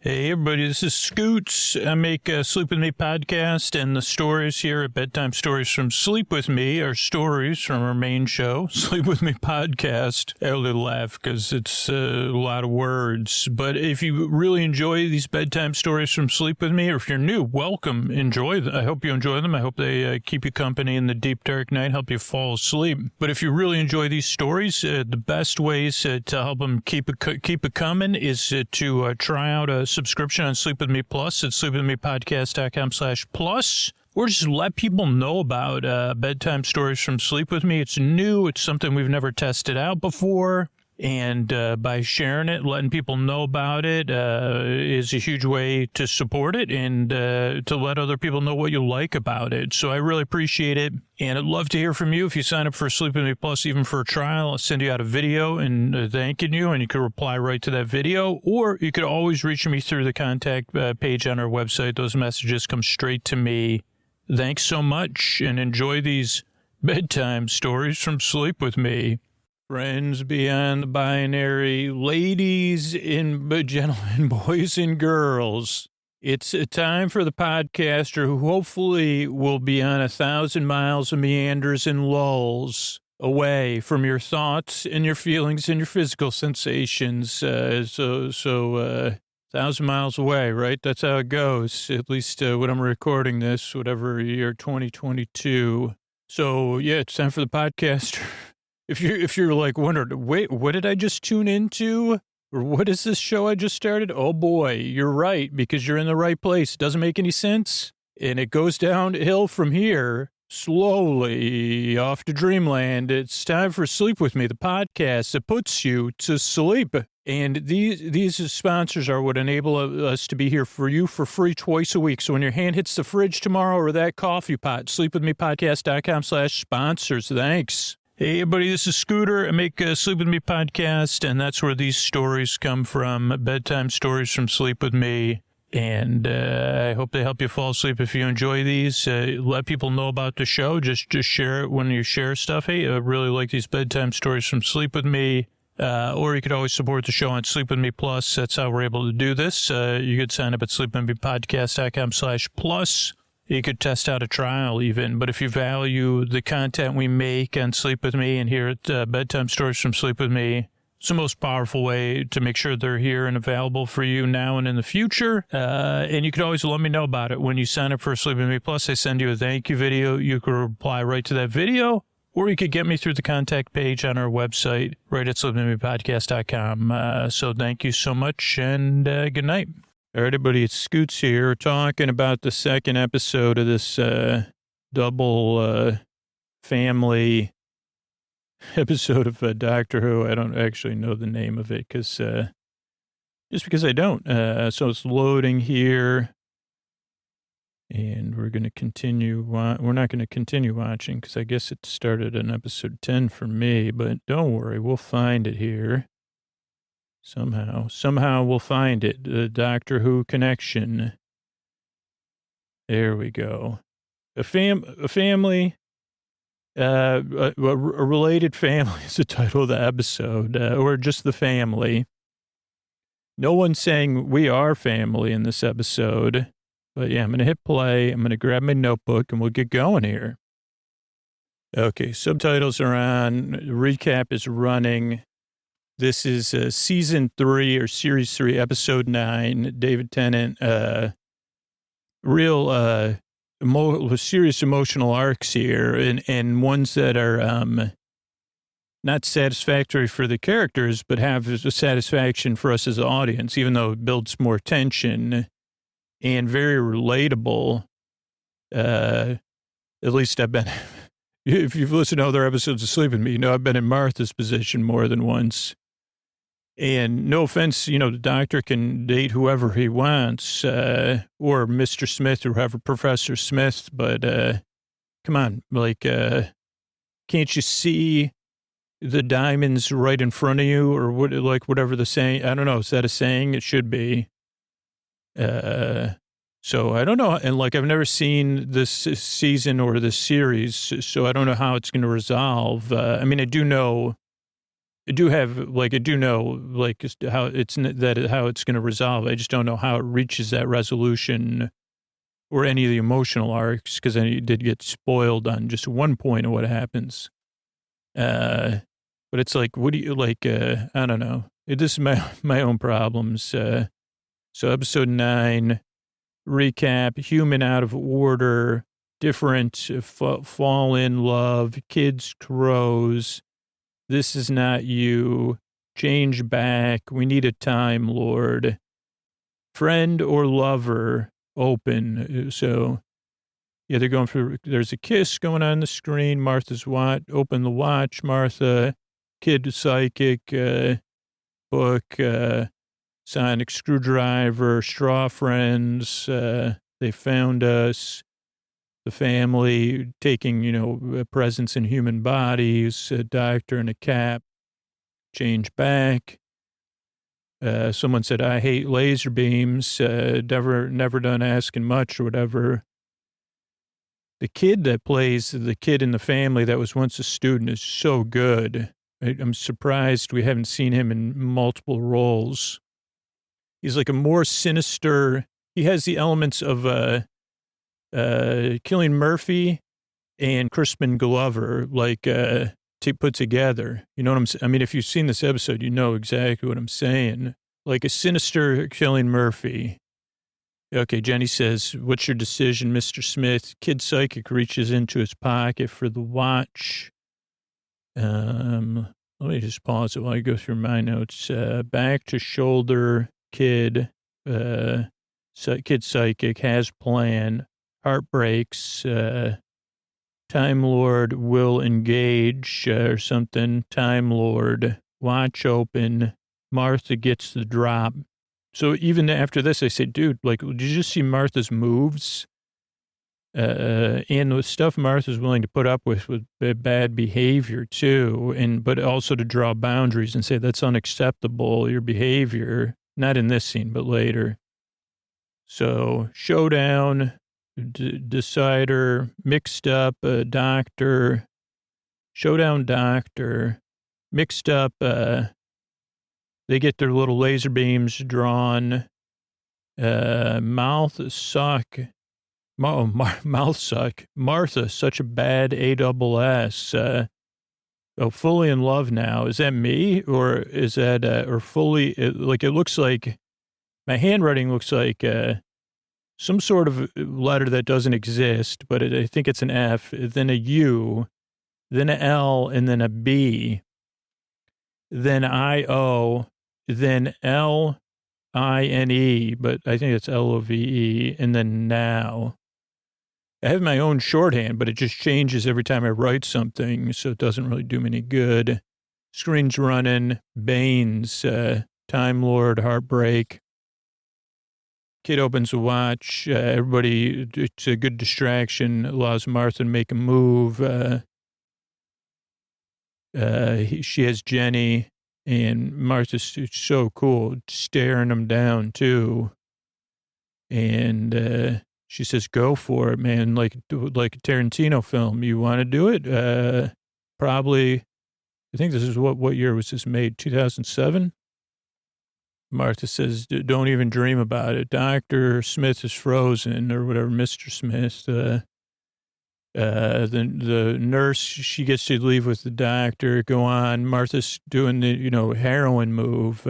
Hey, everybody, this is Scoots. I make a Sleep With Me podcast, and the stories here at Bedtime Stories from Sleep With Me are stories from our main show, Sleep With Me podcast. I only laugh because it's a lot of words. But if you really enjoy these bedtime stories from Sleep With Me, or if you're new, welcome, enjoy them. I hope you enjoy them. I hope they keep you company in the deep, dark night, help you fall asleep. But if you really enjoy these stories, the best ways to help them keep it coming is to try out a subscription on Sleep With Me Plus at sleepwithmepodcast.com/plus, or just let people know about bedtime stories from Sleep With Me. It's new. It's something we've never tested out before. And by sharing it, letting people know about it is a huge way to support it and to let other people know what you like about it. So I really appreciate it. And I'd love to hear from you. If you sign up for Sleep With Me Plus, even for a trial, I'll send you out a video and thanking you, and you can reply right to that video. Or you could always reach me through the contact page on our website. Those messages come straight to me. Thanks so much, and enjoy these bedtime stories from Sleep With Me. Friends beyond the binary, ladies and gentlemen, boys and girls, it's a time for the podcaster who hopefully will be on 1,000 miles of meanders and lulls away from your thoughts and your feelings and your physical sensations. So 1,000 miles away, right? That's how it goes, at least when I'm recording this, whatever year, 2022. So, yeah, it's time for the podcaster. If you're like wondering, wait, what did I just tune into? Or what is this show I just started? Oh boy, you're right, because you're in the right place. It doesn't make any sense. And it goes downhill from here, slowly off to dreamland. It's time for Sleep With Me, the podcast that puts you to sleep. And these sponsors are what enable us to be here for you for free twice a week. So when your hand hits the fridge tomorrow or that coffee pot, sleepwithmepodcast.com/sponsors. Thanks. Hey, everybody, this is Scooter. I make a Sleep With Me podcast, and that's where these stories come from, bedtime stories from Sleep With Me. And I hope they help you fall asleep. If you enjoy these, let people know about the show. Just share it when you share stuff. Hey, I really like these bedtime stories from Sleep With Me. Or you could always support the show on Sleep With Me Plus. That's how we're able to do this. You could sign up at sleepwithmepodcast.com/plus. You could test out a trial even, but if you value the content we make on Sleep With Me and here at Bedtime Stories from Sleep With Me, it's the most powerful way to make sure they're here and available for you now and in the future. And you could always let me know about it. When you sign up for Sleep With Me Plus, I send you a thank you video. You could reply right to that video, or you could get me through the contact page on our website, right at sleepwithmepodcast.com. So thank you so much, and good night. All right, everybody, it's Scoots here. We're talking about the second episode of this double family episode of Doctor Who. I don't actually know the name of it just because I don't. So it's loading here, and we're going to continue. We're not going to continue watching because I guess it started on episode 10 for me, but don't worry, we'll find it here. Somehow we'll find it. The Doctor Who connection. There we go. A family, a related family is the title of the episode, or just the family. No one's saying we are family in this episode, but yeah, I'm going to hit play. I'm going to grab my notebook and we'll get going here. Okay, subtitles are on. Recap is running. This is season 3 or series 3, episode 9. David Tennant, real serious emotional arcs here, and ones that are not satisfactory for the characters, but have a satisfaction for us as an audience, even though it builds more tension and very relatable. At least I've been, if you've listened to other episodes of Sleep With Me, you know I've been in Martha's position more than once. And no offense, the doctor can date whoever he wants, or Mr. Smith or whoever, Professor Smith, but come on, can't you see the diamonds right in front of you, or whatever the saying? I don't know. Is that a saying? It should be. So I don't know. And I've never seen this season or this series, so I don't know how it's going to resolve. I do know I do have, like, I do know, like, how how it's going to resolve. I just don't know how it reaches that resolution or any of the emotional arcs, because I did get spoiled on just one point of what happens. But it's like, what do you like? I don't know. This is my own problems. So episode 9 recap: human out of order, different, fall in love, kids crows. This is not you. Change back. We need a time lord. Friend or lover open. So yeah, they're going for, there's a kiss going on the screen. Martha's watch, open the watch, Martha, kid psychic, book, sonic screwdriver, straw friends, they found us, the family taking, presents in human bodies, a doctor and a cap, change back. Someone said, I hate laser beams, never done asking much or whatever. The kid that plays the kid in the family that was once a student is so good. I'm surprised we haven't seen him in multiple roles. He's like a more sinister, he has the elements of Cillian Murphy and Crispin Glover, like put together. You know what I'm saying? I mean, if you've seen this episode, you know exactly what I'm saying. Like a sinister Cillian Murphy. Okay, Jenny says, what's your decision, Mr. Smith? Kid psychic reaches into his pocket for the watch. Let me just pause it while I go through my notes. Back to shoulder, kid, kid psychic, has plan, heart breaks, Time Lord will engage, or something, Time Lord, watch open, Martha gets the drop. So even after this, I said, dude, like, did you just see Martha's moves? And the stuff Martha's willing to put up with bad behavior too, but also to draw boundaries and say that's unacceptable, your behavior, not in this scene, but later. So showdown, decider, mixed up, doctor, showdown doctor, mixed up, they get their little laser beams drawn, mouth suck. Mouth suck. Martha, such a bad ASS. Fully in love now. Is that me? Or is that, or fully, it looks like, my handwriting looks like some sort of letter that doesn't exist, but I think it's an F, then a U, then a L, and then a B, then I-O, then L-I-N-E, but I think it's L-O-V-E, and then now. I have my own shorthand, but it just changes every time I write something, so it doesn't really do me any good. Screen's running, Baines, Time Lord, heartbreak. Kid opens a watch. Everybody, it's a good distraction, allows Martha to make a move. She has Jenny, and Martha's so cool, staring him down, too. And she says, go for it, man, like a Tarantino film. You want to do it? Probably, I think this is what year was this made? 2007? Martha says, don't even dream about it. Dr. Smith is frozen, or whatever, Mr. Smith. The nurse, she gets to leave with the doctor, go on. Martha's doing the, heroin move.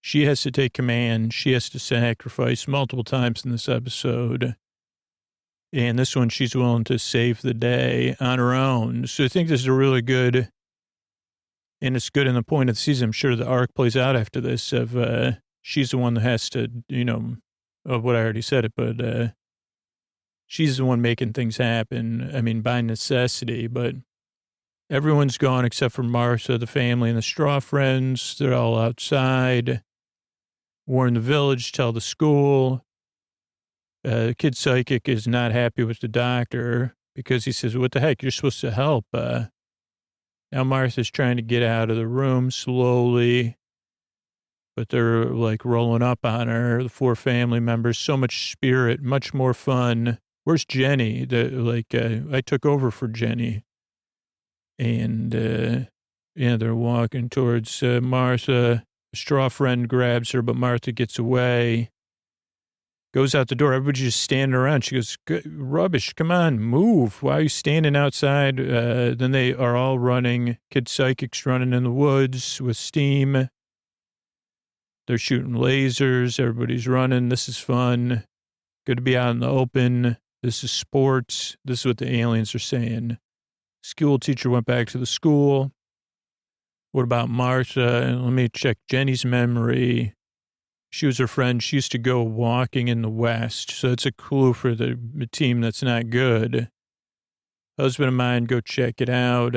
She has to take command. She has to sacrifice multiple times in this episode. And this one, she's willing to save the day on her own. So I think this is a really good, and it's good in the point of the season. I'm sure the arc plays out after this of she's the one that has to, of what I already said it, but she's the one making things happen. I mean, by necessity, but everyone's gone except for Martha, the family, and the straw friends. They're all outside. Warn the village, tell the school. Kid psychic is not happy with the doctor because he says, what the heck, you're supposed to help. Now Martha's trying to get out of the room slowly, but they're like rolling up on her, the 4 family members, so much spirit, much more fun. Where's Jenny? I took over for Jenny. And Yeah, they're walking towards Martha. A straw friend grabs her, but Martha gets away. Goes out the door. Everybody's just standing around. She goes, rubbish, come on, move. Why are you standing outside? Then they are all running. Kid psychics running in the woods with steam. They're shooting lasers. Everybody's running. This is fun. Good to be out in the open. This is sports. This is what the aliens are saying. School teacher went back to the school. What about Martha? Let me check Jenny's memory. She was her friend. She used to go walking in the West. So it's a clue for the team that's not good. Husband of mine, go check it out.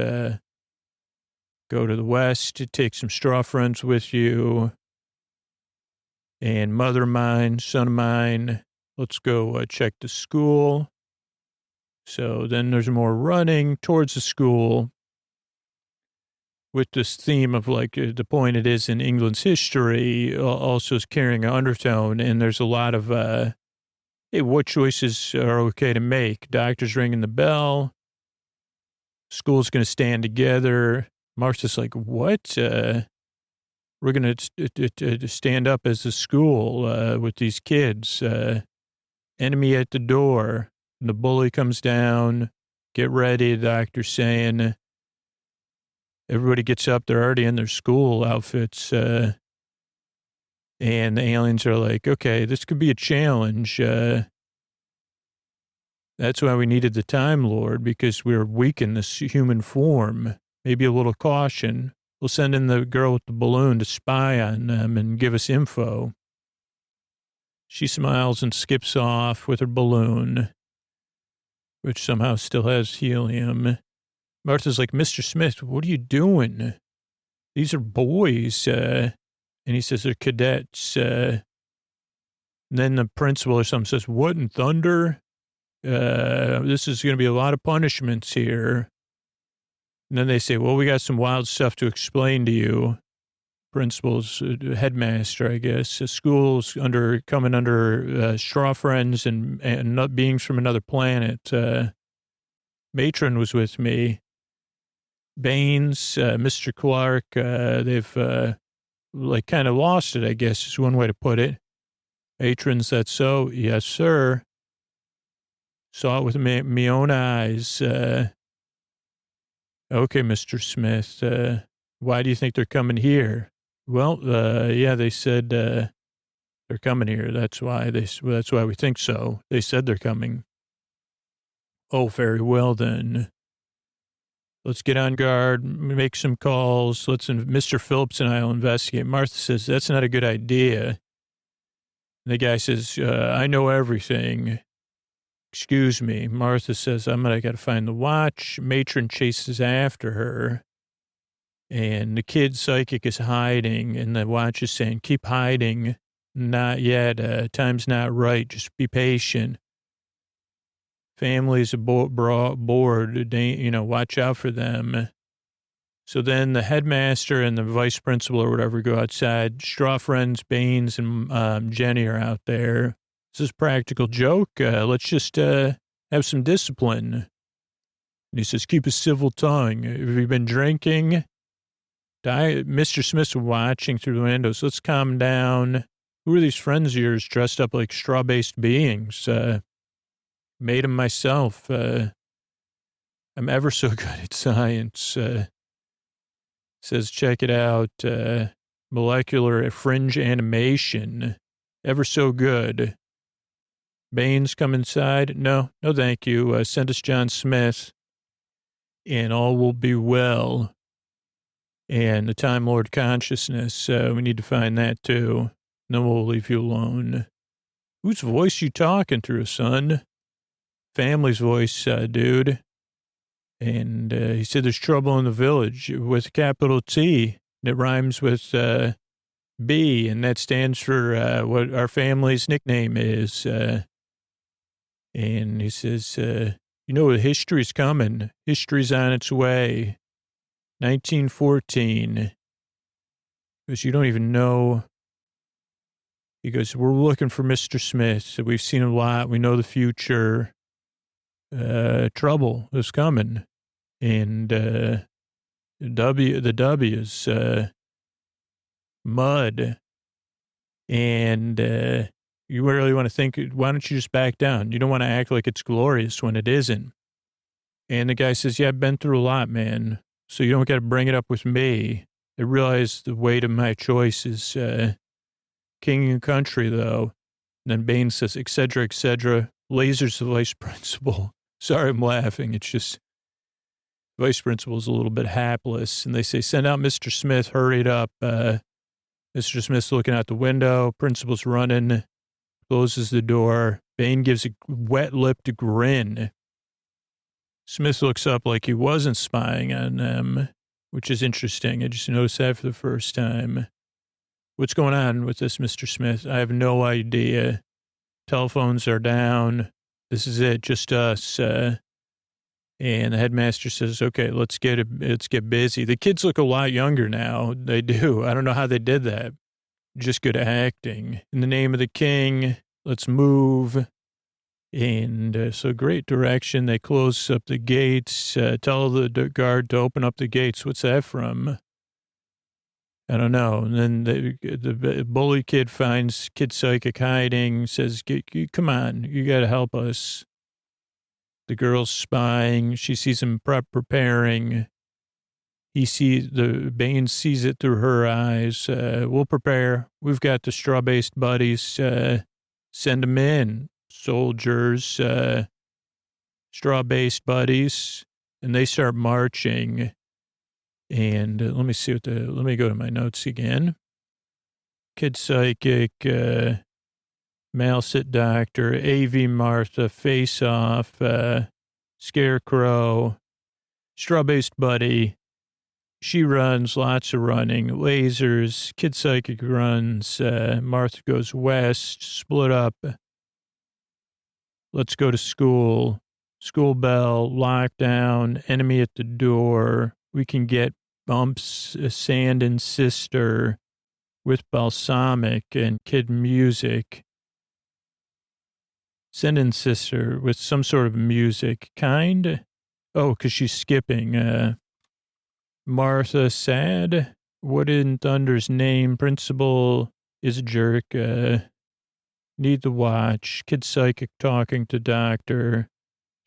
Go to the West. Take some straw friends with you. And mother of mine, son of mine, let's go check the school. So then there's more running towards the school with this theme of like the point it is in England's history also is carrying an undertone. And there's a lot of, hey, what choices are okay to make? Doctor's ringing the bell. School's going to stand together. Martha's like, what? We're going to stand up as a school with these kids. Enemy at the door. And the bully comes down. Get ready, the doctor's saying. Everybody gets up. They're already in their school outfits. And the aliens are like, okay, this could be a challenge. That's why we needed the Time Lord, because we're weak in this human form. Maybe a little caution. We'll send in the girl with the balloon to spy on them and give us info. She smiles and skips off with her balloon, which somehow still has helium. Martha's like, Mr. Smith, what are you doing? These are boys. And he says they're cadets. And then the principal or something says, what in thunder? This is going to be a lot of punishments here. And then they say, well, we got some wild stuff to explain to you. Principal's headmaster, I guess. The school's coming under straw friends and not beings from another planet. Matron was with me. Baines, Mr. Clark, they've like kind of lost it, I guess is one way to put it. Matron's that so? Yes, sir. Saw it with me own eyes. Okay, Mr. Smith, why do you think they're coming here? Well, yeah, they said they're coming here. That's why that's why we think so. They said they're coming. Oh, very well then. Let's get on guard, make some calls. Mr. Phillips and I will investigate. Martha says, that's not a good idea. The guy says, I know everything. Excuse me. Martha says, I got to find the watch. Matron chases after her. And the kid psychic is hiding. And the watch is saying, keep hiding. Not yet. Time's not right. Just be patient. Families are bored. Watch out for them. So then the headmaster and the vice principal or whatever go outside. Straw friends, Baines, and Jenny are out there. This is a practical joke. Let's just have some discipline. And he says, keep a civil tongue. Have you been drinking? Mr. Smith's watching through the windows. Let's calm down. Who are these friends of yours dressed up like straw-based beings? Made them myself. I'm ever so good at science. Says, check it out. Molecular fringe animation. Ever so good. Baines, come inside. No, thank you. Send us John Smith, and all will be well. And the Time Lord consciousness, we need to find that too. Then we'll leave you alone. Whose voice you talking through, son? Family's voice, dude. And he said there's trouble in the village with capital T. That rhymes with B, and that stands for what our family's nickname is. And he says, history's coming. History's on its way. 1914. Because you don't even know. He goes, we're looking for Mr. Smith. We've seen a lot. We know the future. Trouble is coming. And The W is mud. And you really want to think, why don't you just back down? You don't want to act like it's glorious when it isn't. And the guy says, yeah, I've been through a lot, man. So you don't got to bring it up with me. I realize the weight of my choice is king and country, though. And then Bain says, et cetera, lasers the vice principal. Sorry, I'm laughing. It's just vice principal's a little bit hapless. And they say, send out Mr. Smith, hurry it up. Mr. Smith's looking out the window. Principal's running, closes the door. Bain gives a wet-lipped grin. Smith looks up like he wasn't spying on them, which is interesting. I just noticed that for the first time. What's going on with this, Mr. Smith? I have no idea. Telephones are down. This is it, just us. And the headmaster says, okay, let's get busy. The kids look a lot younger now. They do. I don't know how they did that. Just good acting. In the name of the king, let's move. And so great direction. They close up the gates. Tell the guard to open up the gates. What's that from? I don't know. And then the bully kid finds Kid Psychic hiding, says, come on, you got to help us. The girl's spying. She sees him preparing. Bane sees it through her eyes. We'll prepare. We've got the straw-based buddies. Send them in. Soldiers, straw-based buddies. And they start marching. And let me go to my notes again. Kid Psychic, Male Sit Doctor, AV Martha, Face Off, Scarecrow, Straw-Based Buddy. She runs, lots of running, lasers, Kid Psychic runs, Martha goes west, split up. Let's go to school. School bell, lockdown, enemy at the door. We can get bumps, sand and sister with balsamic and kid music. Send in sister with some sort of music. Kind? Oh, because she's skipping. Martha sad. What in thunder's name? Principal is a jerk. Need the watch. Kid Psychic talking to doctor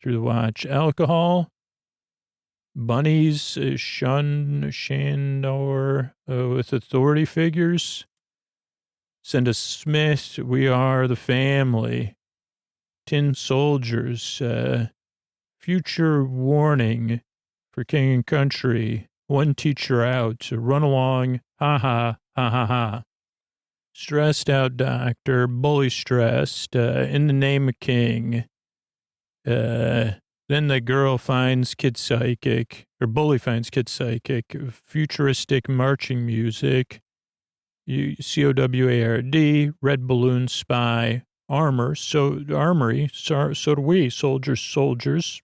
through the watch. Alcohol. Bunnies, Shandor, with authority figures. Send a Smith. We are the family. Tin soldiers. Future warning for king and country. One teacher out. Run along. Ha ha, ha ha ha. Stressed out doctor. Bully stressed. In the name of king. Then the girl finds Kid Psychic, or bully finds Kid Psychic, futuristic marching music, COWARD, red balloon spy, armor, armory, so do we, soldiers,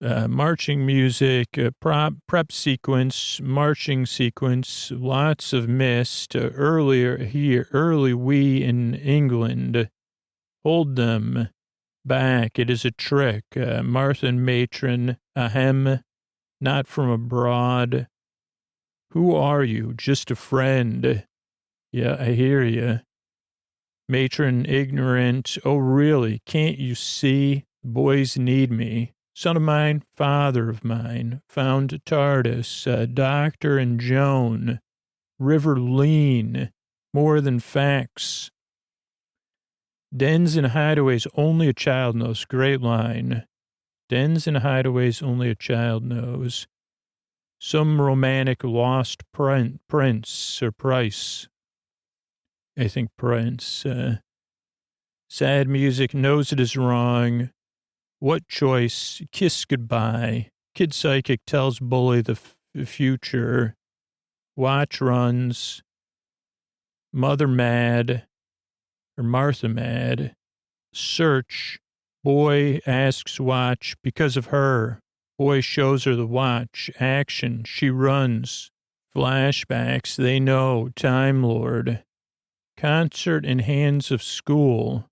marching music, prep sequence, marching sequence, lots of mist, early we in England, hold them. Back, it is a trick. Martha and matron, ahem, not from abroad. Who are you? Just a friend. Yeah, I hear you. Matron, ignorant. Oh, really? Can't you see? Boys need me. Son of mine, father of mine. Found TARDIS, Doctor and Joan. River lean. More than facts. Dens and hideaways only a child knows. Great line. Dens and hideaways only a child knows. Some romantic lost prince or price. I think prince. Sad music knows it is wrong. What choice? Kiss goodbye. Kid Psychic tells bully the future. Watch runs. Mother mad. Or Martha mad. Search. Boy asks watch because of her. Boy shows her the watch. Action. She runs. Flashbacks. They know. Time Lord. Concert in hands of school.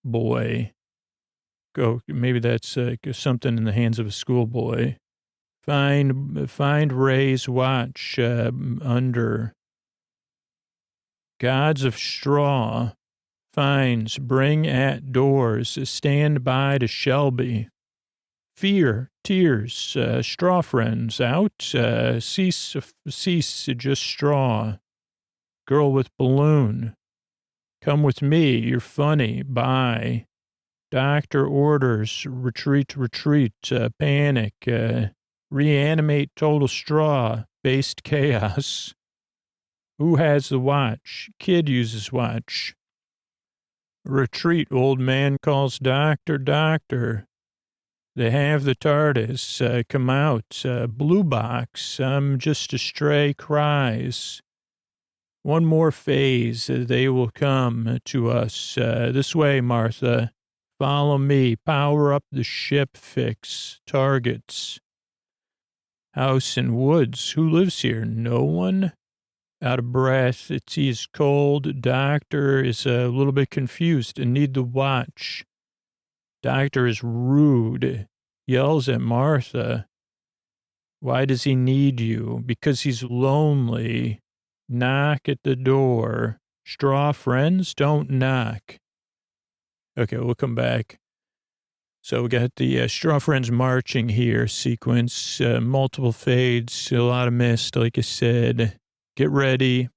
Boy. Go. Maybe that's something in the hands of a schoolboy. Find Ray's watch under. Gods of straw. Finds. Bring at doors. Stand by to Shelby. Fear. Tears. Straw friends. Out. Cease. Just straw. Girl with balloon. Come with me. You're funny. Bye. Doctor orders. Retreat. Panic. Reanimate total straw. Based chaos. Who has the watch? Kid uses watch. Retreat. Old man calls doctor. They have the TARDIS. Come out. Blue box. I'm just a stray. Cries. One more phase. They will come to us. This way, Martha. Follow me. Power up the ship. Fix. Targets. House and woods. Who lives here? No one? Out of breath. He's cold. Doctor is a little bit confused and need the watch. Doctor is rude. Yells at Martha. Why does he need you? Because he's lonely. Knock at the door. Straw friends, don't knock. Okay, we'll come back. So we got the straw friends marching here sequence. Multiple fades. A lot of mist, like I said. Get ready.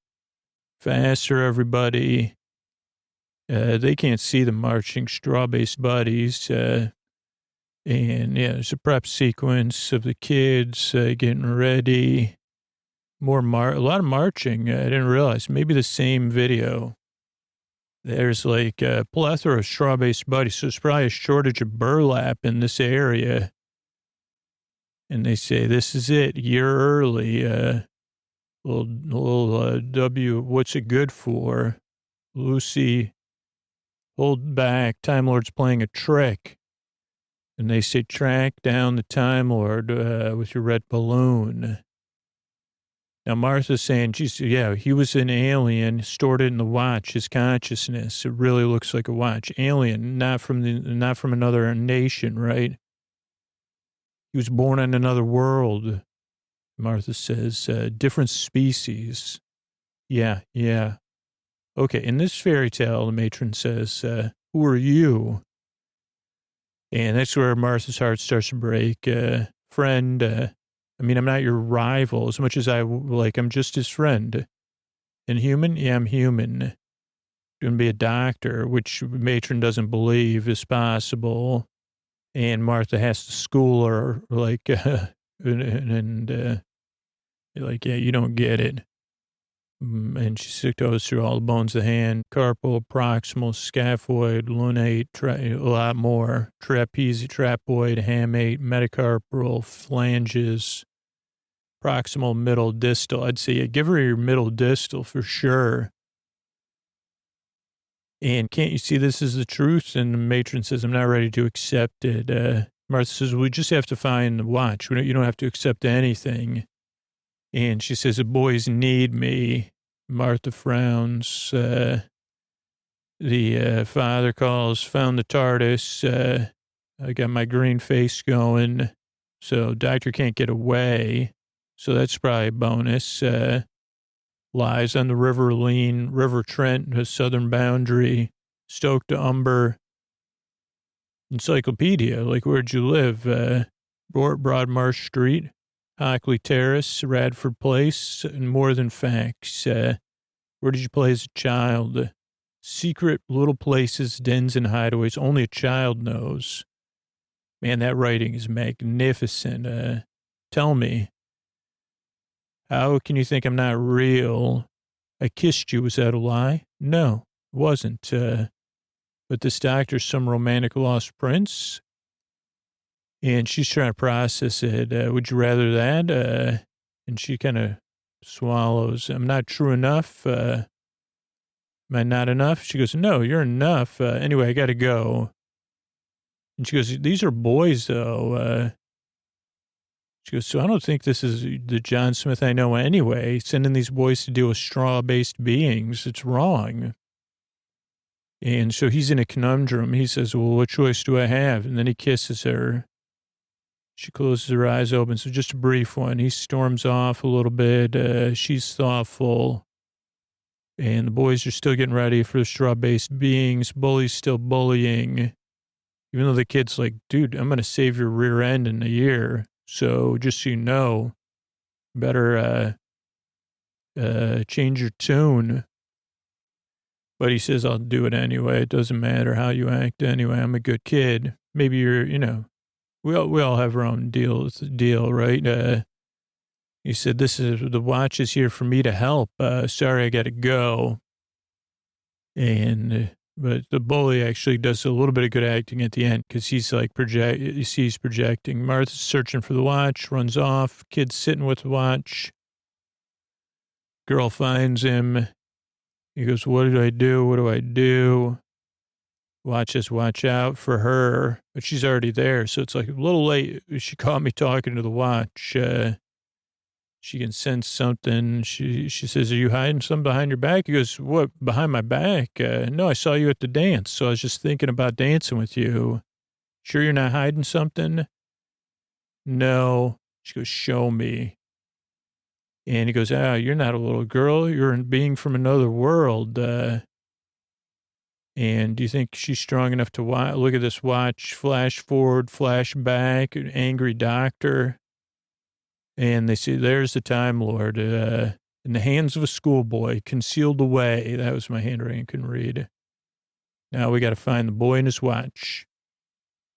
Faster, everybody. They can't see the marching straw-based buddies. And, yeah, there's a prep sequence of the kids getting ready. A lot of marching. I didn't realize. Maybe the same video. There's like a plethora of straw-based buddies. So there's probably a shortage of burlap in this area. And they say, this is it. Year early. Little W, what's it good for? Lucy, hold back. Time Lord's playing a trick. And they say, track down the Time Lord with your red balloon. Now, Martha's saying, he was an alien, stored it in the watch, his consciousness. It really looks like a watch. Alien, not from another nation, right? He was born on another world. Martha says, different species. Yeah. Okay, in this fairy tale, the matron says, who are you? And that's where Martha's heart starts to break. Friend, I'm not your rival as much as I'm just his friend. And human? Yeah, I'm human. Going to be a doctor, which matron doesn't believe is possible. And Martha has to school her, yeah, you don't get it. And she goes through all the bones of the hand, carpal, proximal, scaphoid, lunate, a lot more, trapezius, trapezoid, hamate, metacarpal, phalanges, proximal, middle, distal. I'd say give her your middle distal for sure. And can't you see this is the truth? And the matron says, I'm not ready to accept it. Martha says, we just have to find the watch. You don't have to accept anything. And she says, the boys need me. Martha frowns. The father calls, found the TARDIS. I got my green face going. So doctor can't get away. So that's probably a bonus. Lies on the River Trent, the southern boundary. Stoke to Umber. Encyclopedia, where'd you live? Broadmarsh Street. Hockley Terrace, Radford Place, and More Than Facts. Where did you play as a child? Secret little places, dens, and hideaways only a child knows. Man, that writing is magnificent. Tell me, how can you think I'm not real? I kissed you. Was that a lie? No, it wasn't. But this doctor's some romantic lost prince. And she's trying to process it. Would you rather that? And she kind of swallows. I'm not true enough. Am I not enough? She goes, no, you're enough. Anyway, I got to go. And she goes, these are boys, though. She goes, so I don't think this is the John Smith I know anyway. Sending these boys to deal with straw-based beings. It's wrong. And so he's in a conundrum. He says, well, what choice do I have? And then he kisses her. She closes her eyes open. So just a brief one. He storms off a little bit. She's thoughtful. And the boys are still getting ready for the straw-based beings. Bully's still bullying. Even though the kid's like, dude, I'm going to save your rear end in a year. So just so you know, better change your tune. But he says, I'll do it anyway. It doesn't matter how you act anyway. I'm a good kid. Maybe you're, we all have our own deal, right? He said, the watch is here for me to help. Sorry, I got to go. But the bully actually does a little bit of good acting at the end because he's like he's projecting. Martha's searching for the watch, runs off. Kid's sitting with the watch. Girl finds him. He goes, what did I do? What do I do? Watch us, watch out for her. But she's already there, so it's like a little late. She caught me talking to the watch. She can sense something. She says, are you hiding something behind your back? He goes, what, behind my back? No, I saw you at the dance, so I was just thinking about dancing with you. Sure you're not hiding something? No. She goes, show me. And he goes, you're not a little girl. You're a being from another world. And do you think she's strong enough to look at this watch, flash forward, flash back, an angry doctor? And they say, there's the Time Lord, in the hands of a schoolboy, concealed away. That was my handwriting, I couldn't read. Now we got to find the boy and his watch.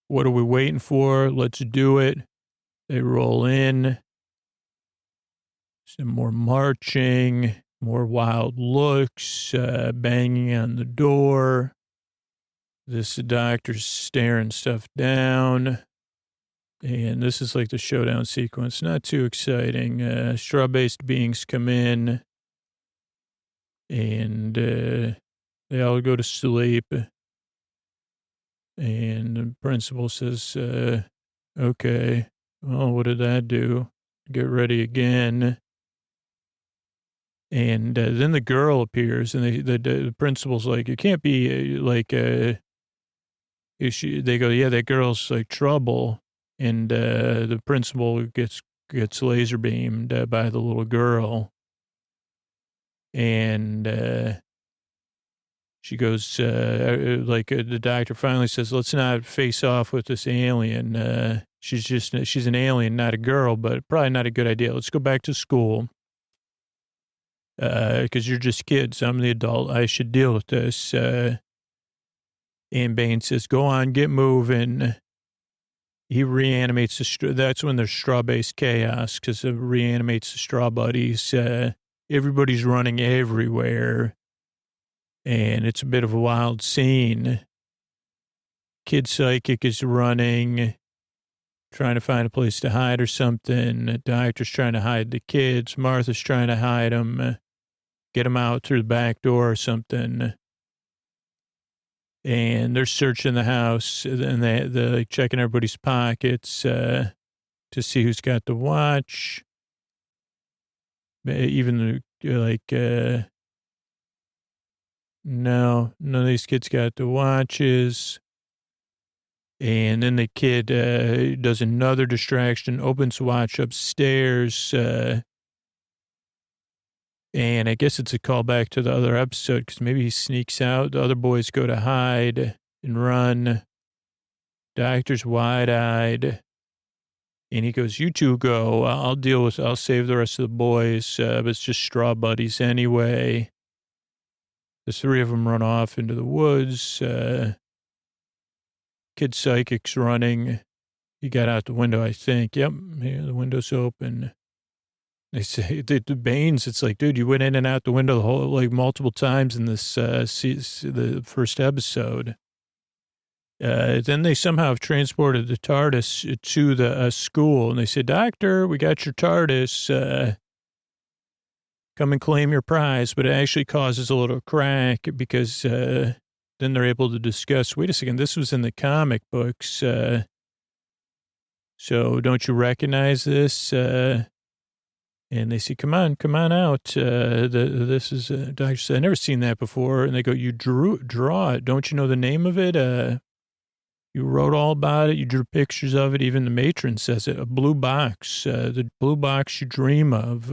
What are we waiting for? Let's do it. They roll in. Some more marching, more wild looks, banging on the door. This doctor's staring stuff down. And this is like the showdown sequence. Not too exciting. Straw-based beings come in. And they all go to sleep. And the principal says, okay, well, what did that do? Get ready again. And then the girl appears, and the principal's like, it can't be they go, yeah, that girl's like trouble. And the principal gets laser beamed by the little girl. And she goes, the doctor finally says, let's not face off with this alien. She's an alien, not a girl, but probably not a good idea. Let's go back to school. Because you're just kids. I'm the adult. I should deal with this. And Bane says, go on, get moving. He reanimates that's when there's straw-based chaos, because it reanimates the straw buddies. Everybody's running everywhere. And it's a bit of a wild scene. Kid Psychic is running, trying to find a place to hide or something. The doctor's trying to hide the kids. Martha's trying to hide them. Get them out through the back door or something. And they're searching the house, and they're like checking everybody's pockets to see who's got the watch. Even no, none of these kids got the watches. And then the kid does another distraction, opens the watch upstairs. And I guess it's a callback to the other episode because maybe he sneaks out. The other boys go to hide and run. Doctor's wide-eyed. And he goes, you two go. I'll save the rest of the boys. But it's just straw buddies anyway. The three of them run off into the woods. Kid Psychic's running. He got out the window, I think. Yep, yeah, the window's open. They say the Banes. It's like, dude, you went in and out the window multiple times in this the first episode. Then they somehow have transported the TARDIS to the school, and they say, "Doctor, we got your TARDIS. Come and claim your prize." But it actually causes a little crack because then they're able to discuss. Wait a second, this was in the comic books. So don't you recognize this? And they say, come on out. This is, Doctor said, I've never seen that before. And they go, you draw it. Don't you know the name of it? You wrote all about it. You drew pictures of it. Even the matron says it. A blue box, the blue box you dream of.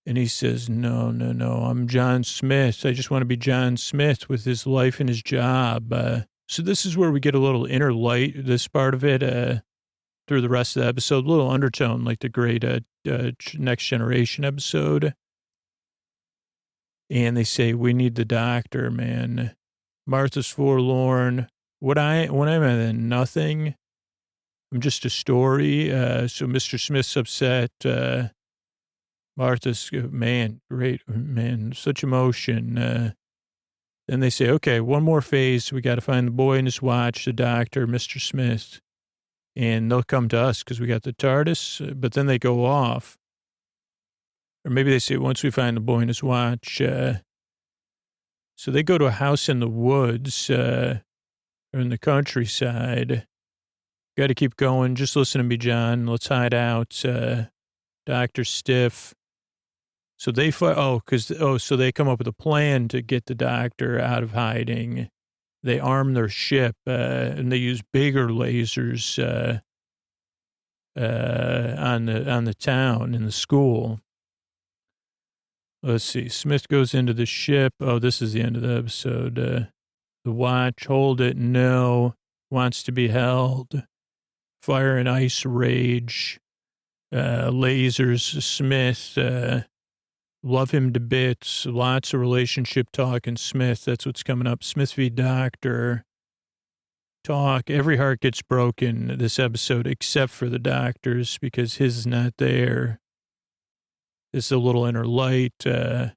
And he says, no, no, no, I'm John Smith. I just want to be John Smith with his life and his job. So this is where we get a little inner light, this part of it, through the rest of the episode. A little undertone, like the great Next Generation episode. And they say, we need the doctor, man. Martha's forlorn. What am I then? Nothing. I'm just a story. So Mr. Smith's upset. Martha's, man, great, man, such emotion. Then they say, okay, one more phase. We got to find the boy and his watch, the doctor, Mr. Smith. And they'll come to us because we got the TARDIS. But then they go off. Or maybe they say, once we find the boy and his watch. So they go to a house in the woods or in the countryside. Got to keep going. Just listen to me, John. Let's hide out. Dr. Stiff. So they so they come up with a plan to get the doctor out of hiding. They arm their ship and they use bigger lasers on the town in the school. Let's see. Smith goes into the ship. Oh, this is the end of the episode. The watch, hold it, no. Wants to be held. Fire and ice rage. Lasers, Smith. Love him to bits. Lots of relationship talk and Smith. That's what's coming up. Smith v. Doctor. Talk. Every heart gets broken this episode except for the doctor's because his is not there. This is a little inner light. And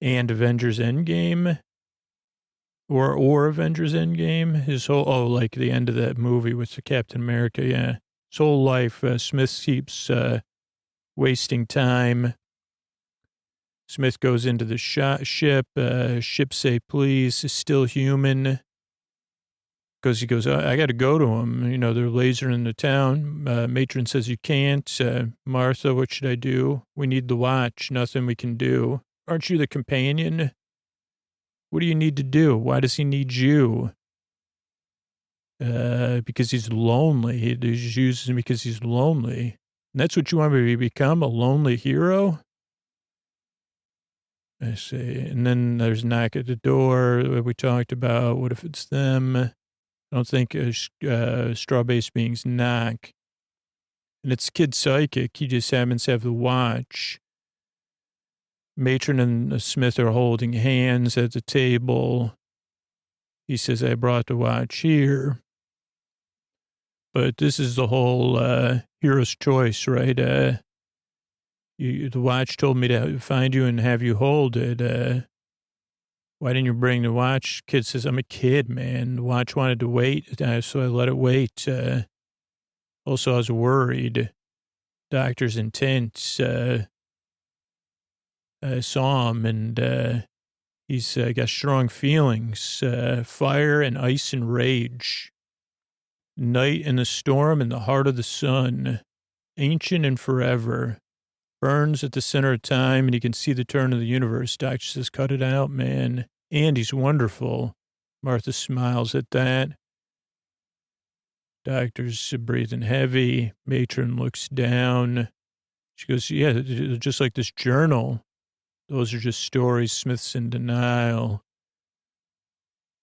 Avengers Endgame. Or Avengers Endgame. His whole, like the end of that movie with the Captain America. Yeah. His whole life, Smith keeps wasting time. Smith goes into the ship. Ship say, please, still human. Because he goes, I got to go to him. You know, they're lasering the town. Matron says, you can't. Martha, what should I do? We need the watch. Nothing we can do. Aren't you the companion? What do you need to do? Why does he need you? Because he's lonely. He just uses him because he's lonely. And that's what you want me to become, a lonely hero? I say, and then there's a knock at the door we talked about. What if it's them? I don't think straw-based beings knock. And it's kid psychic. He just happens to have the watch. Matron and Smith are holding hands at the table. He says, I brought the watch here. But this is the whole hero's choice, right? The watch told me to find you and have you hold it. Why didn't you bring the watch? Kid says, I'm a kid, man. The watch wanted to wait, so I let it wait. Also, I was worried. Doctor's intense. I saw him, and he's got strong feelings. Fire and ice and rage. Night and the storm in the heart of the sun. Ancient and forever. Burns at the center of time, and he can see the turn of the universe. Doctor says, cut it out, man. And he's wonderful. Martha smiles at that. Doctor's breathing heavy. Matron looks down. She goes, yeah, just like this journal. Those are just stories. Smith's in denial.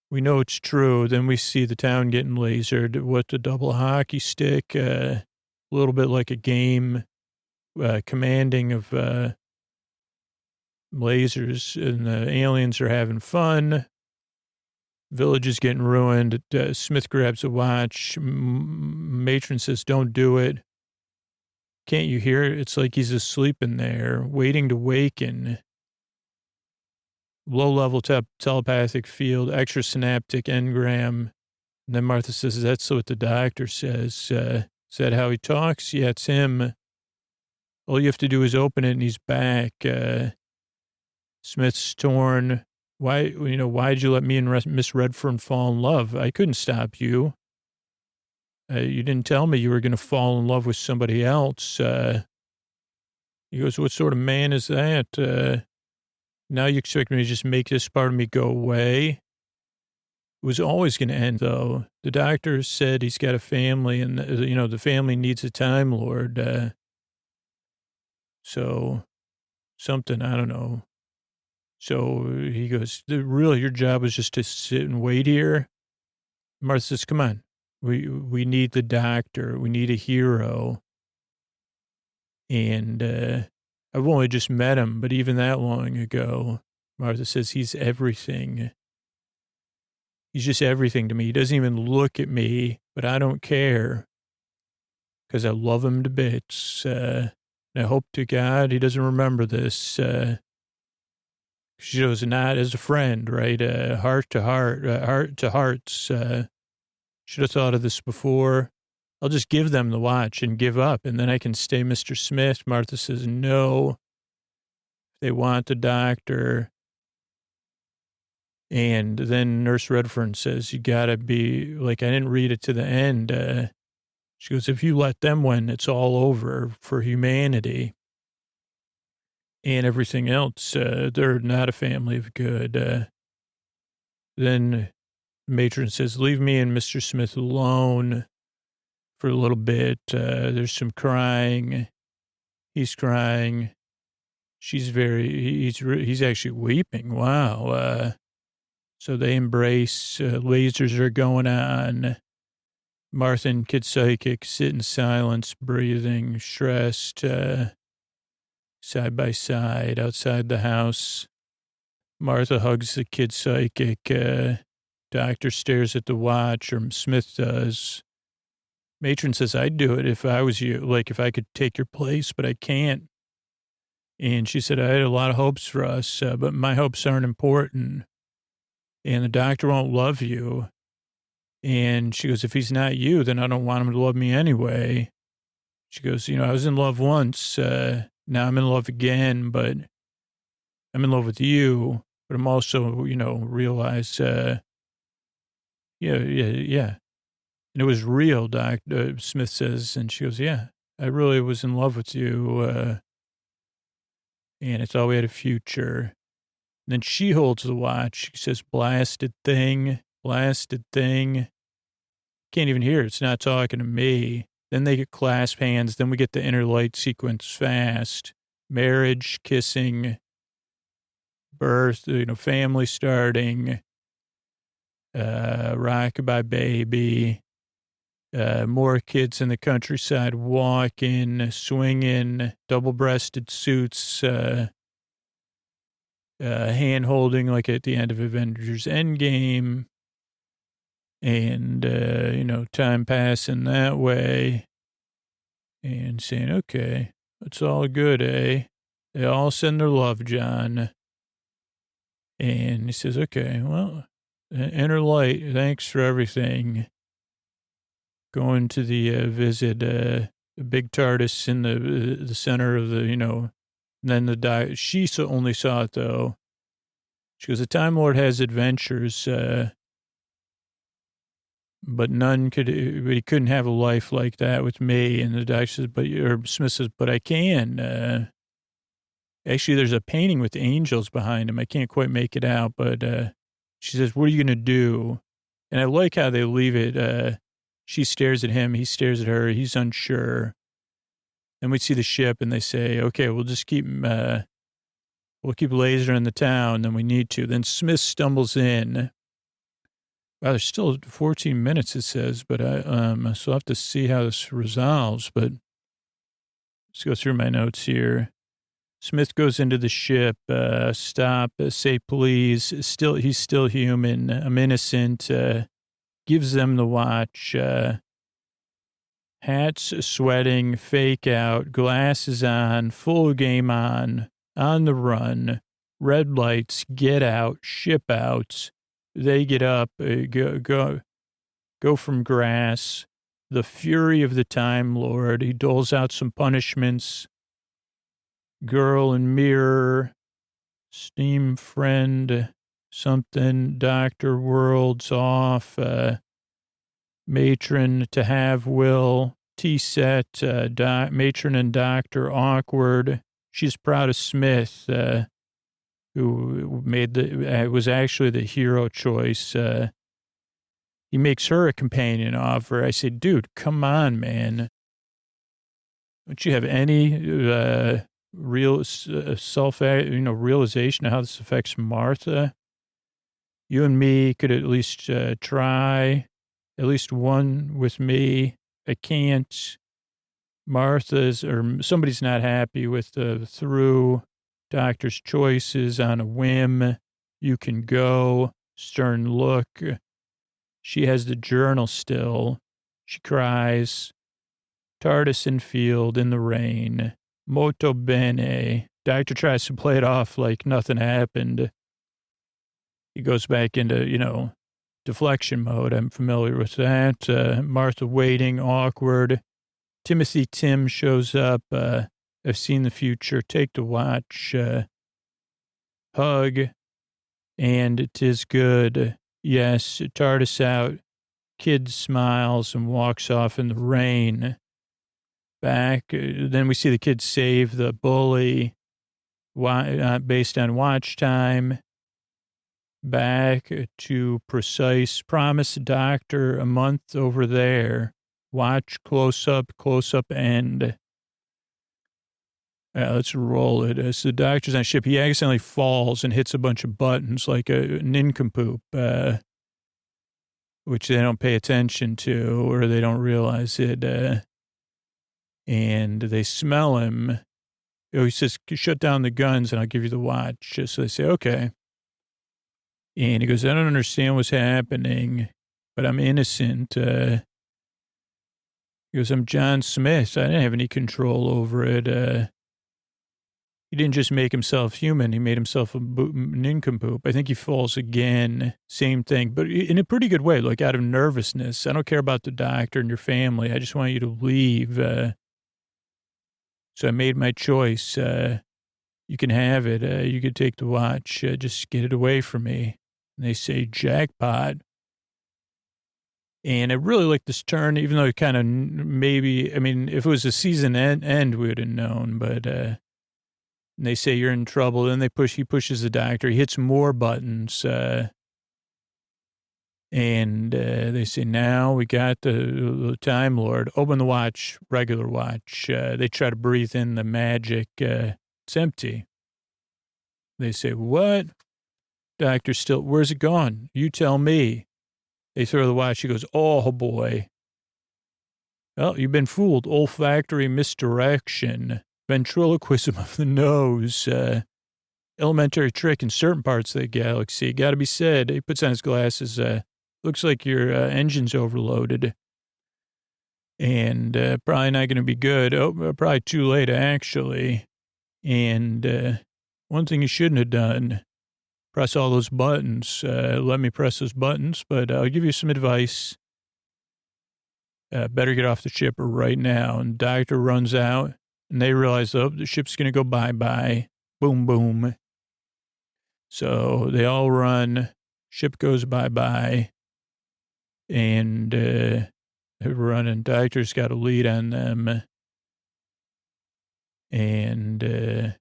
We know it's true. Then we see the town getting lasered. What, the double hockey stick? A little bit like a game. Commanding of lasers, and the aliens are having fun. Village is getting ruined. Smith grabs a watch. Matron says, don't do it. Can't you hear it? It's like he's asleep in there, waiting to waken. Low-level telepathic field, extrasynaptic engram. And then Martha says, that's what the doctor says. Is that how he talks? Yeah, it's him. All you have to do is open it and he's back. Smith's torn. Why'd you let me and Miss Redfern fall in love? I couldn't stop you. You didn't tell me you were going to fall in love with somebody else. He goes, what sort of man is that? Now you expect me to just make this part of me go away? was always going to end, though. The doctor said he's got a family, and, the family needs a Time Lord. So something, I don't know. So he goes, really, your job was just to sit and wait here? Martha says, come on. We need the doctor. We need a hero. And I've only just met him, but even that long ago, Martha says, he's everything. He's just everything to me. He doesn't even look at me, but I don't care because I love him to bits. And I hope to God he doesn't remember this. She goes, not as a friend, right? Heart to heart, heart to hearts. Should have thought of this before. I'll just give them the watch and give up, and then I can stay Mr. Smith. Martha says, no, they want the doctor. And then Nurse Redfern says, you got to be, like, I didn't read it to the end. She goes, if you let them win, it's all over for humanity and everything else. They're not a family of good. Then matron says, leave me and Mr. Smith alone for a little bit. There's some crying. He's crying. He's actually weeping. Wow. So they embrace, lasers are going on. Martha and Kid Psychic sit in silence, breathing, stressed, side by side outside the house. Martha hugs the Kid Psychic. Doctor stares at the watch, or Smith does. Matron says, I'd do it if I was you, like if I could take your place, but I can't. And she said, I had a lot of hopes for us, but my hopes aren't important. And the doctor won't love you. And she goes, if he's not you, then I don't want him to love me anyway. She goes, I was in love once. Now I'm in love again, but I'm in love with you. But I'm also, realize, yeah. And it was real, Dr. Smith says. And she goes, yeah, I really was in love with you. And I thought we had a future. And then she holds the watch. She says, blasted thing. Can't even hear it. It's not talking to me. Then they get clasp hands. Then we get the inner light sequence fast. Marriage, kissing, birth, family starting, rockabye baby, more kids in the countryside walking, swinging, double-breasted suits, hand-holding like at the end of Avengers Endgame. And, time passing that way and saying, okay, it's all good, eh? They all send their love, John. And he says, okay, well, inner light, thanks for everything. Going to the visit, the big TARDIS in the center of the, and then she only saw it, though. She goes, the Time Lord has adventures, but he couldn't have a life like that with me. And the doctor says, Smith says, but I can. Actually, there's a painting with angels behind him. I can't quite make it out, but she says, what are you going to do? And I like how they leave it. She stares at him. He stares at her. He's unsure. Then we see the ship and they say, okay, we'll just keep lasering the town. Then we need to. Then Smith stumbles in. Wow, there's still 14 minutes, it says, but so I'll have to see how this resolves. But let's go through my notes here. Smith goes into the ship, stop, say please. He's still human. I'm innocent. Gives them the watch. Hats, sweating, fake out, glasses on, full game on the run, red lights, get out, ship out. They get up, go from grass. The fury of the Time Lord. He doles out some punishments. Girl and mirror, steam friend, something, doctor worlds off, matron to have will, T-set, matron and doctor awkward. She's proud of Smith, who was actually the hero choice. He makes her a companion offer. I say, dude, come on, man. Don't you have any real realization of how this affects Martha? You and me could at least try, at least one with me. I can't. Martha's or somebody's not happy with the through doctor's choices on a whim. You can go. Stern look. She has the journal still. She cries. TARDIS in field in the rain. Molto bene. Doctor tries to play it off like nothing happened. He goes back into, deflection mode. I'm familiar with that. Martha waiting, awkward. Timothy Tim shows up. I've seen the future. Take the watch. Hug. And 'tis good. Yes, TARDIS out. Kid smiles and walks off in the rain. Back. Then we see the kid save the bully based on watch time. Back to precise. Promise doctor a month over there. Watch close up, end. Let's roll it. As the doctor's on ship, he accidentally falls and hits a bunch of buttons like a nincompoop, which they don't pay attention to or they don't realize it. And they smell him. He says, shut down the guns and I'll give you the watch. So they say, okay. And he goes, I don't understand what's happening, but I'm innocent. He goes, I'm John Smith. I didn't have any control over it. He didn't just make himself human. He made himself a nincompoop. I think he falls again. Same thing, but in a pretty good way, like out of nervousness. I don't care about the doctor and your family. I just want you to leave. So I made my choice. You can have it. You could take the watch. Just get it away from me. And they say, jackpot. And I really like this turn, even though it kind of if it was a season end, we would have known. But they say you're in trouble. Then he pushes the doctor. He hits more buttons. And they say, now we got the Time Lord. Open the watch, regular watch. They try to breathe in the magic. It's empty. They say, what? Doctor still, where's it gone? You tell me. They throw the watch. He goes, oh, boy. Well, you've been fooled. Olfactory misdirection. Ventriloquism of the nose. Elementary trick in certain parts of the galaxy. Got to be said. He puts on his glasses. Looks like your engine's overloaded. And probably not going to be good. Oh, probably too late, actually. And one thing you shouldn't have done, press all those buttons. Let me press those buttons, but I'll give you some advice. Better get off the ship right now. And doctor runs out, and they realize, the ship's going to go bye-bye. Boom, boom. So they all run. Ship goes bye-bye. And they're running. Doctor's got a lead on them. And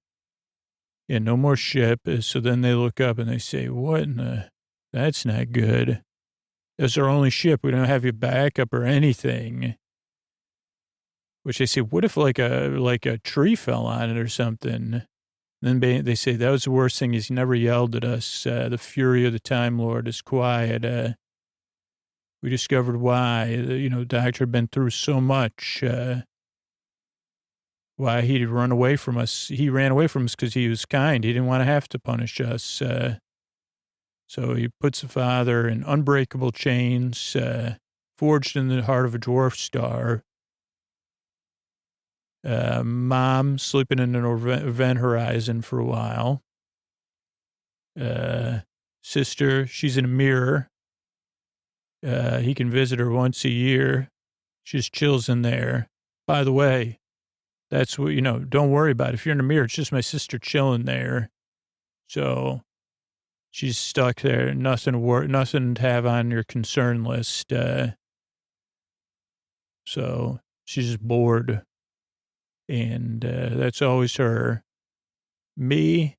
no more ship. So then they look up and they say, what in the, that's not good. That's our only ship. We don't have your backup or anything. Which they say, what if like a tree fell on it or something? Then they say, that was the worst thing. He's never yelled at us. The fury of the Time Lord is quiet. We discovered why. Doctor had been through so much. Why he'd run away from us. He ran away from us because he was kind. He didn't want to have to punish us. So he puts the father in unbreakable chains, forged in the heart of a dwarf star. Mom sleeping in an event horizon for a while. Sister, she's in a mirror. He can visit her once a year. She just chills in there. By the way, that's what, don't worry about it. If you're in a mirror, it's just my sister chilling there. So she's stuck there. Nothing to have on your concern list. So she's just bored. And that's always her. Me,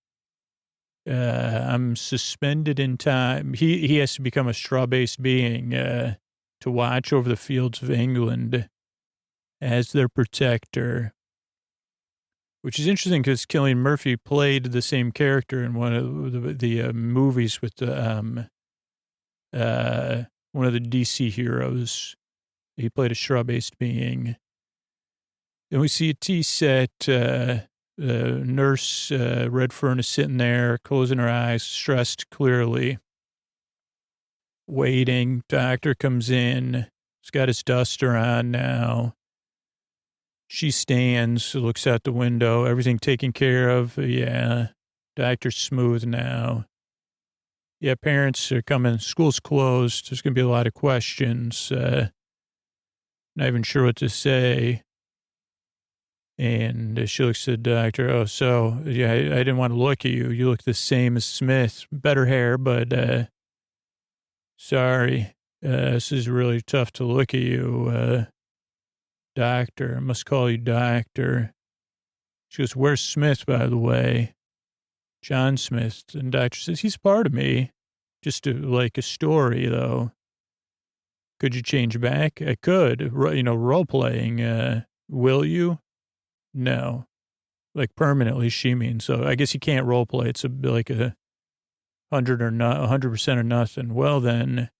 I'm suspended in time. He has to become a straw-based being. to watch over the fields of England as their protector. Which is interesting because Cillian Murphy played the same character in one of the movies with the one of the DC heroes. He played a straw-based being. Then we see a tea set. Nurse Redfern is sitting there, closing her eyes, stressed clearly, waiting. Doctor comes in. He's got his duster on now. She stands, looks out the window, everything taken care of. Yeah, doctor's smooth now. Yeah, parents are coming. School's closed. There's going to be a lot of questions. Not even sure what to say. And she looks at the doctor. Oh, so, yeah, I didn't want to look at you. You look the same as Smith. Better hair, but sorry. This is really tough to look at you. Doctor, I must call you doctor. She goes, where's Smith, by the way? John Smith. And doctor says, he's part of me. Just like a story, though. Could you change back? I could. Role playing. Will you? No. Like permanently, she means. So I guess you can't role play. It's like 100 or not, 100% or nothing. Well, then,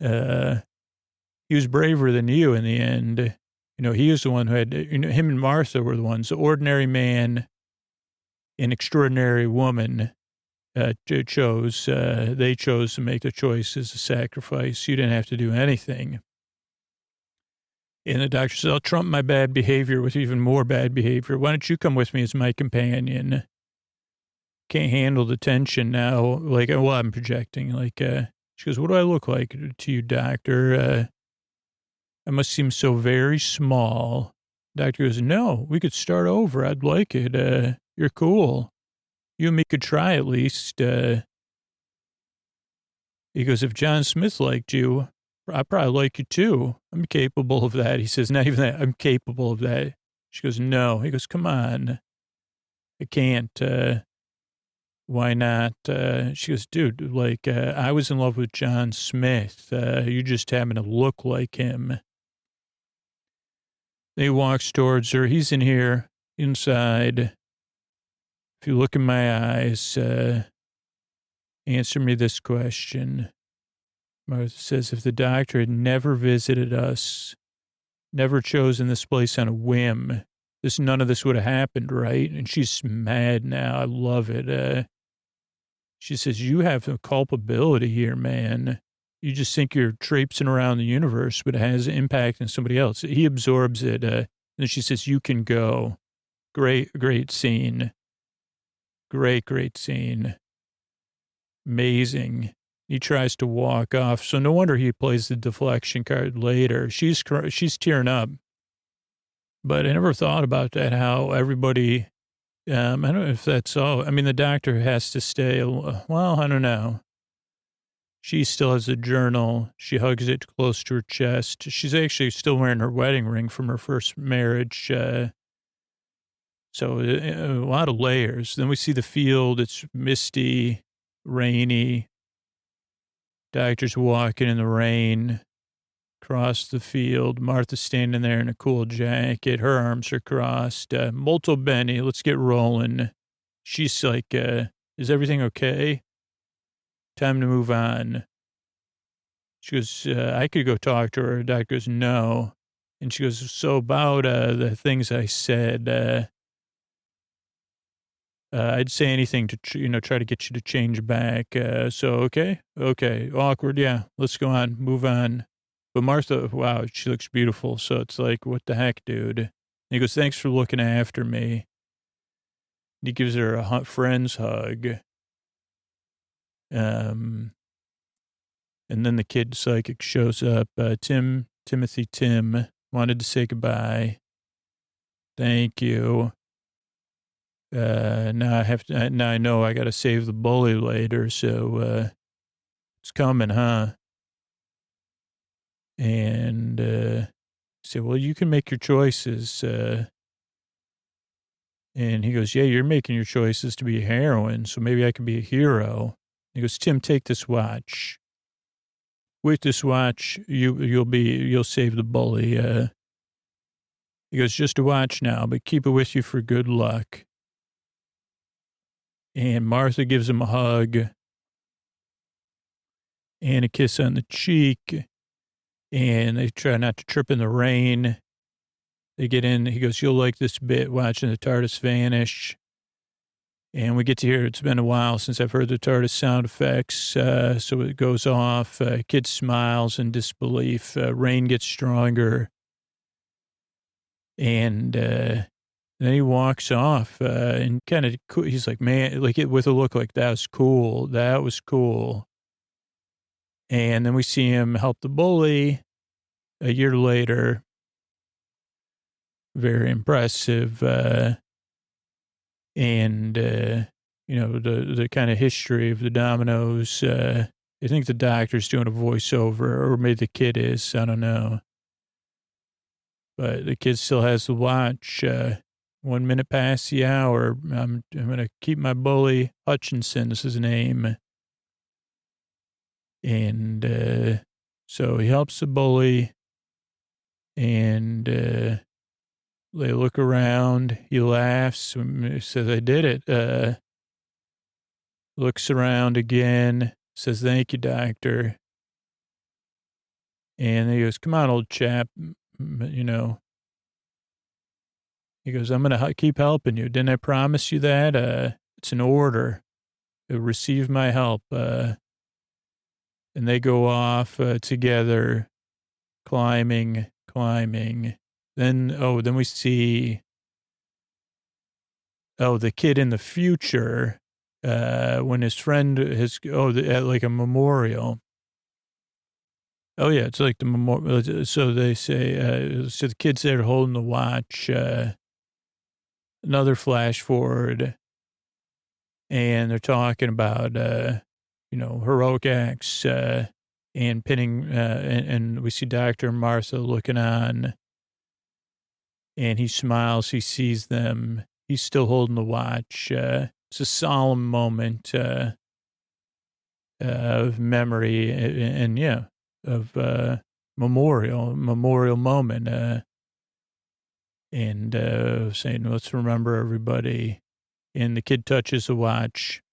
he was braver than you in the end. He was the one who had, him and Martha were the ones, the ordinary man, an extraordinary woman, they chose to make the choice as a sacrifice. You didn't have to do anything. And the doctor said, I'll trump my bad behavior with even more bad behavior. Why don't you come with me as my companion? Can't handle the tension now. Like, well, I'm projecting. Like, she goes, what do I look like to you, doctor? I must seem so very small. Doctor goes, no, we could start over. I'd like it. You're cool. You and me could try at least. He goes, if John Smith liked you, I probably like you too. I'm capable of that. He says, not even that. I'm capable of that. She goes, no. He goes, come on. I can't. Why not? She goes, dude, like, I was in love with John Smith. You just happen to look like him. He walks towards her. He's in here, inside. If you look in my eyes, answer me this question. Martha says, if the doctor had never visited us, never chosen this place on a whim, none of this would have happened, right? And she's mad now. I love it. She says, you have a culpability here, man. You just think you're traipsing around the universe, but it has an impact on somebody else. He absorbs it. And she says, you can go. Great, great scene. Great scene. Amazing. He tries to walk off. So no wonder he plays the deflection card later. She's tearing up. But I never thought about that, how everybody, I don't know if that's all. I mean, the doctor has to stay. Well, I don't know. She still has a journal. She hugs it close to her chest. She's actually still wearing her wedding ring from her first marriage. So a lot of layers. Then we see the field. It's misty, rainy. Doctor's walking in the rain across the field. Martha's standing there in a cool jacket. Her arms are crossed. Molto bene. Let's get rolling. She's like, is everything okay? Time to move on. She goes, I could go talk to her. Doctor goes, no. And she goes, so about the things I said, I'd say anything to, try to get you to change back. So, okay. Awkward. Yeah. Let's go on. Move on. But Martha, wow, she looks beautiful. So it's like, what the heck, dude? And he goes, thanks for looking after me. He gives her a friend's hug. And then the kid psychic shows up. Timothy Tim wanted to say goodbye. Thank you. Now I know I got to save the bully later. So, it's coming, huh? And, say, well, you can make your choices. And he goes, yeah, you're making your choices to be a heroine. So maybe I can be a hero. He goes, Tim, take this watch. with this watch, you'll save the bully. He goes, just a watch now, but keep it with you for good luck. And Martha gives him a hug and a kiss on the cheek. And they try not to trip in the rain. They get in. He goes, you'll like this bit, watching the TARDIS vanish. And we get to hear, it's been a while since I've heard the TARDIS sound effects. So it goes off. Kid smiles in disbelief. Rain gets stronger. And then he walks off and kind of, he's like, man, like with a look like, that was cool. That was cool. And then we see him help the bully a year later. Very impressive. And, the kind of history of the dominoes. I think the doctor's doing a voiceover, or maybe the kid is. I don't know. But the kid still has the watch. 1 minute past the hour. I'm going to keep my bully. Hutchinson is his name. And so he helps the bully. And they look around. He laughs. He says, I did it. Looks around again. Says, thank you, doctor. And he goes, come on, old chap. He goes, I'm going to keep helping you. Didn't I promise you that? It's an order. Receive my help. And they go off together, climbing. Then we see, the kid in the future, when his friend at like a memorial. Oh, yeah, it's like the memorial. So they say, so the kid's there holding the watch. Another flash forward. And they're talking about, heroic acts and pinning. And we see Dr. Martha looking on. And he smiles. He sees them. He's still holding the watch. It's a solemn moment of memory and of memorial moment, saying, let's remember everybody. And the kid touches the watch,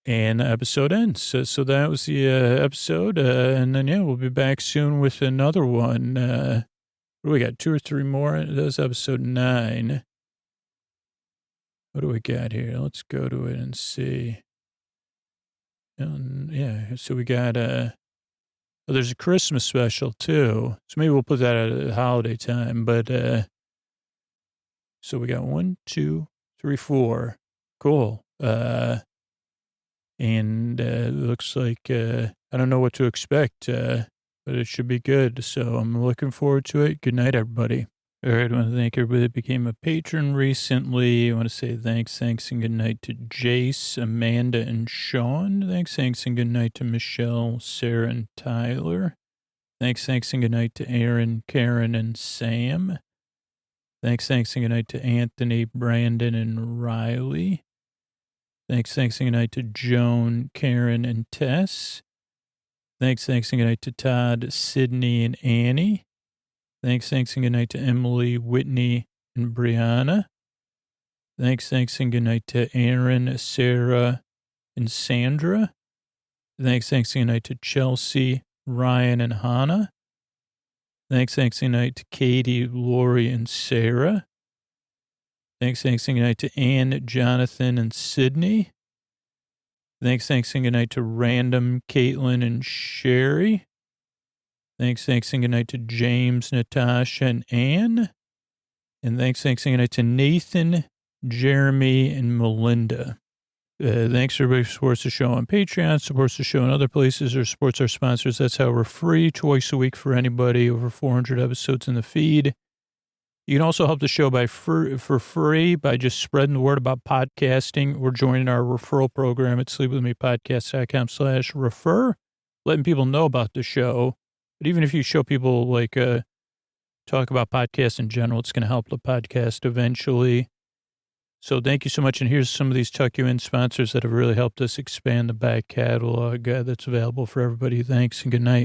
and the episode ends. So that was the episode, and then, we'll be back soon with another one. What do we got, 2 or 3 more? That was episode 9. What do we got here? Let's go to it and see. So we got there's a Christmas special too. So maybe we'll put that at holiday time. But so we got 1, 2, 3, 4. Cool. And it looks like I don't know what to expect, but it should be good. So I'm looking forward to it. Good night, everybody. All right, I want to thank everybody that became a patron recently. I want to say thanks, and good night to Jace, Amanda, and Sean. Thanks, and good night to Michelle, Sarah, and Tyler. Thanks, and good night to Aaron, Karen, and Sam. Thanks, and good night to Anthony, Brandon, and Riley. Thanks, and good night to Joan, Karen, and Tess. Thanks, and good night to Todd, Sydney, and Annie. Thanks, and good night to Emily, Whitney, and Brianna. Thanks, and good night to Aaron, Sarah, and Sandra. Thanks, and good night to Chelsea, Ryan, and Hannah. Thanks, and good night to Katie, Lori, and Sarah. Thanks, and good night to Ann, Jonathan, and Sydney. Thanks, and good night to Random, Caitlin, and Sherry. Thanks, and good night to James, Natasha, and Ann. And thanks, and good night to Nathan, Jeremy, and Melinda. Thanks, everybody, who supports the show on Patreon, supports the show in other places, or supports our sponsors. That's how we're free twice a week for anybody, over 400 episodes in the feed. You can also help the show for free by just spreading the word about podcasting or joining our referral program at sleepwithmepodcast.com/refer, letting people know about the show. But even if you show people, talk about podcasts in general, it's going to help the podcast eventually. So thank you so much. And here's some of these Tuck You In sponsors that have really helped us expand the back catalog that's available for everybody. Thanks and good night.